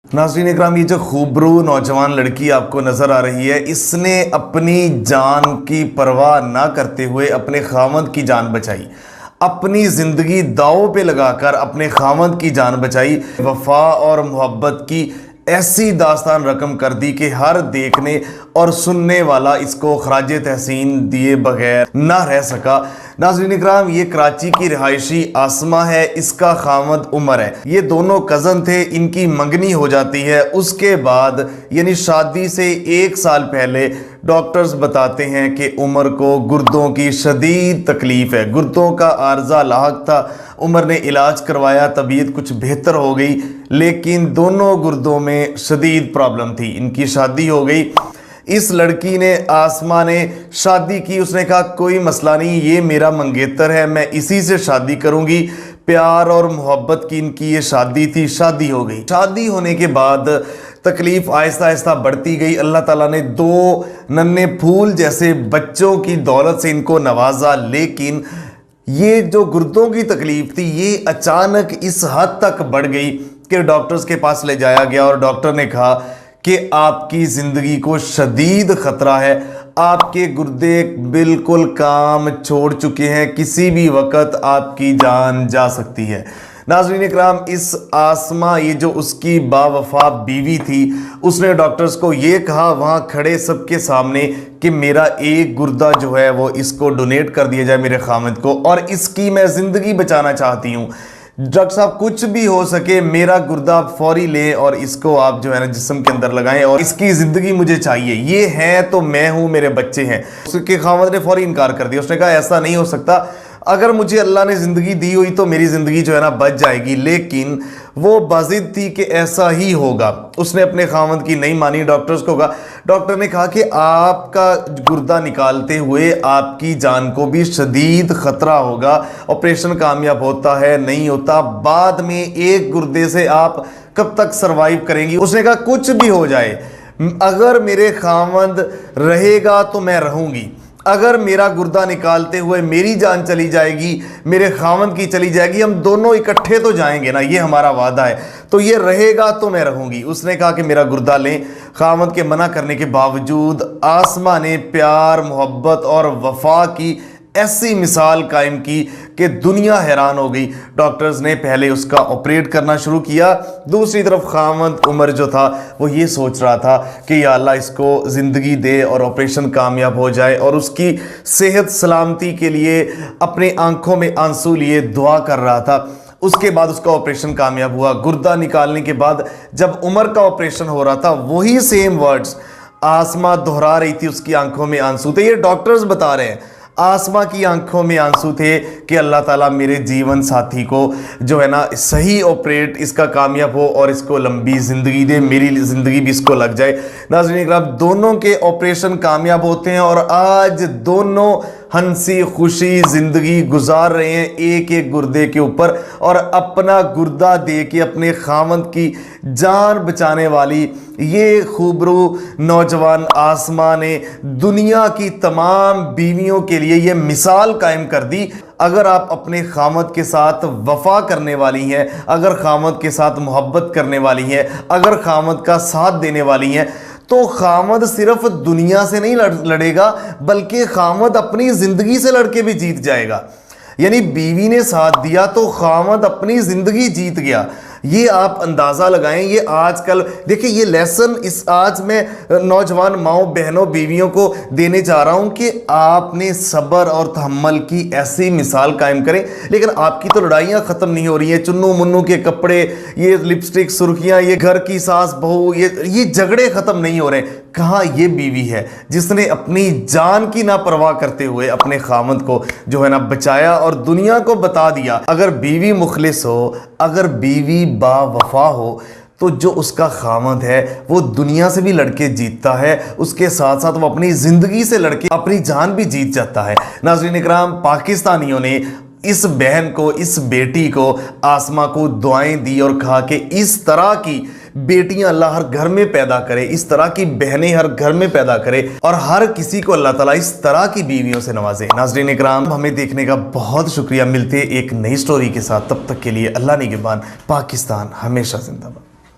नाज़रीन इकराम, ये जो खूबरू नौजवान लड़की आपको नज़र आ रही है, इसने अपनी जान की परवाह ना करते हुए अपने खामद की जान बचाई। अपनी ज़िंदगी दांव पे लगाकर अपने खामद की जान बचाई। वफा और मोहब्बत की ऐसी दास्तान रकम कर दी कि हर देखने और सुनने वाला इसको खराज तहसीन दिए बगैर ना रह सका। नाज़रीन इकराम, ये कराची की रिहायशी आसमा है, इसका खामद उमर है। ये दोनों कज़न थे, इनकी मंगनी हो जाती है। उसके बाद यानी शादी से 1 साल पहले डॉक्टर्स बताते हैं कि उमर को गुर्दों की शदीद तकलीफ़ है, गुर्दों का आर्जा लाहक था। उमर ने इलाज करवाया, तबीयत कुछ बेहतर हो गई, लेकिन दोनों गुर्दों में शदीद प्रॉब्लम थी। इनकी शादी हो गई। इस लड़की ने, आसमा ने शादी की। उसने कहा कोई मसला नहीं, ये मेरा मंगेतर है, मैं इसी से शादी करूंगी। प्यार और मोहब्बत की इनकी ये शादी थी। शादी हो गई। शादी होने के बाद तकलीफ आहिस्ता आहिस्ता बढ़ती गई। अल्लाह ताला ने 2 नन्हे फूल जैसे बच्चों की दौलत से इनको नवाजा, लेकिन ये जो गुर्दों की तकलीफ थी ये अचानक इस हद तक बढ़ गई कि डॉक्टर्स के पास ले जाया गया और डॉक्टर ने कहा कि आपकी ज़िंदगी को शदीद ख़तरा है, आपके गुर्दे बिल्कुल काम छोड़ चुके हैं, किसी भी वक्त आपकी जान जा सकती है। नाज़रीन इकराम, इस आसमा, ये जो उसकी बावफा बीवी थी, उसने डॉक्टर्स को ये कहा वहाँ खड़े सबके सामने कि मेरा एक गुर्दा जो है वो इसको डोनेट कर दिया जाए मेरे खामद को, और इसकी मैं ज़िंदगी बचाना चाहती हूँ। डॉक्टर साहब, कुछ भी हो सके मेरा गुर्दा आप फौरी लें और इसको आप जो है ना जिस्म के अंदर लगाएं, और इसकी ज़िंदगी मुझे चाहिए। ये है तो मैं हूँ, मेरे बच्चे हैं। उसके खामद ने फौरी इनकार कर दिया। उसने कहा ऐसा नहीं हो सकता, अगर मुझे अल्लाह ने ज़िंदगी दी हुई तो मेरी ज़िंदगी जो है ना बच जाएगी। लेकिन वो बाजिद थी कि ऐसा ही होगा। उसने अपने खामद की नहीं मानी। डॉक्टर्स को कहा, डॉक्टर ने कहा कि आपका गुर्दा निकालते हुए आपकी जान को भी शदीद ख़तरा होगा, ऑपरेशन कामयाब होता है नहीं होता, बाद में एक गुर्दे से आप कब तक सरवाइव करेंगी। उसने कहा कुछ भी हो जाए, अगर मेरे खामद रहेगा तो मैं रहूँगी, अगर मेरा गुर्दा निकालते हुए मेरी जान चली जाएगी, मेरे खामद की चली जाएगी, हम दोनों इकट्ठे तो जाएंगे ना, ये हमारा वादा है, तो ये रहेगा तो मैं रहूंगी। उसने कहा कि मेरा गुर्दा लें। खामद के मना करने के बावजूद आसमा ने प्यार, मोहब्बत और वफा की ऐसी मिसाल कायम की कि दुनिया हैरान हो गई। डॉक्टर्स ने पहले उसका ऑपरेट करना शुरू किया, दूसरी तरफ खामद उमर जो था वो ये सोच रहा था कि या अल्लाह इसको ज़िंदगी दे और ऑपरेशन कामयाब हो जाए, और उसकी सेहत सलामती के लिए अपने आंखों में आंसू लिए दुआ कर रहा था। उसके बाद उसका ऑपरेशन कामयाब हुआ। गुर्दा निकालने के बाद जब उमर का ऑपरेशन हो रहा था, वही सेम वर्ड्स आसमा दोहरा रही थी, उसकी आंखों में आंसू थे। ये डॉक्टर्स बता रहे हैं, आसमा की आंखों में आंसू थे कि अल्लाह ताला मेरे जीवन साथी को जो है ना सही ऑपरेट इसका कामयाब हो और इसको लंबी ज़िंदगी दे, मेरी ज़िंदगी भी इसको लग जाए। नाज़रीन इकराम, दोनों के ऑपरेशन कामयाब होते हैं और आज दोनों हंसी खुशी ज़िंदगी गुजार रहे हैं एक एक गुर्दे के ऊपर, और अपना गुर्दा दे के अपने खामद की जान बचाने वाली ये खूबरू नौजवान आसमा ने दुनिया की तमाम बीवियों के लिए ये मिसाल कायम कर दी। अगर आप अपने खामद के साथ वफा करने वाली हैं, अगर खामद के साथ मोहब्बत करने वाली हैं, अगर खामद का साथ देने वाली हैं, तो खामद सिर्फ दुनिया से नहीं लड़ेगा, बल्कि खामद अपनी ज़िंदगी से लड़के भी जीत जाएगा। यानी बीवी ने साथ दिया तो खामद अपनी ज़िंदगी जीत गया। ये आप अंदाज़ा लगाएं। ये आजकल देखिए, ये लेसन इस आज मैं नौजवान माओ बहनों बीवियों को देने जा रहा हूं कि आपने सब्र और तहम्मुल की ऐसी मिसाल कायम करें। लेकिन आपकी तो लड़ाइयाँ ख़त्म नहीं हो रही हैं। चुन्नू मुन्नू के कपड़े, ये लिपस्टिक, सुर्खियाँ, ये घर की सास बहू, ये झगड़े ख़त्म नहीं हो रहे। कहाँ ये बीवी है जिसने अपनी जान की ना परवाह करते हुए अपने खामद को जो है ना बचाया और दुनिया को बता दिया। अगर बीवी मुखलिस हो, अगर बीवी बावफा हो, तो जो उसका खामद है वो दुनिया से भी लड़के जीतता है, उसके साथ साथ वो अपनी ज़िंदगी से लड़के अपनी जान भी जीत जाता है। नाज़रीन इकराम, पाकिस्तानियों ने इस बहन को, इस बेटी को, आसमा को दुआएं दी और कहा कि इस तरह की बेटियां अल्लाह हर घर में पैदा करे, इस तरह की बहनें हर घर में पैदा करे, और हर किसी को अल्लाह ताला इस तरह की बीवियों से नवाजे। नाज़रीन इकराम, हमें देखने का बहुत शुक्रिया। मिलते एक नई स्टोरी के साथ, तब तक के लिए अल्लाह निगहबान। पाकिस्तान हमेशा जिंदाबाद।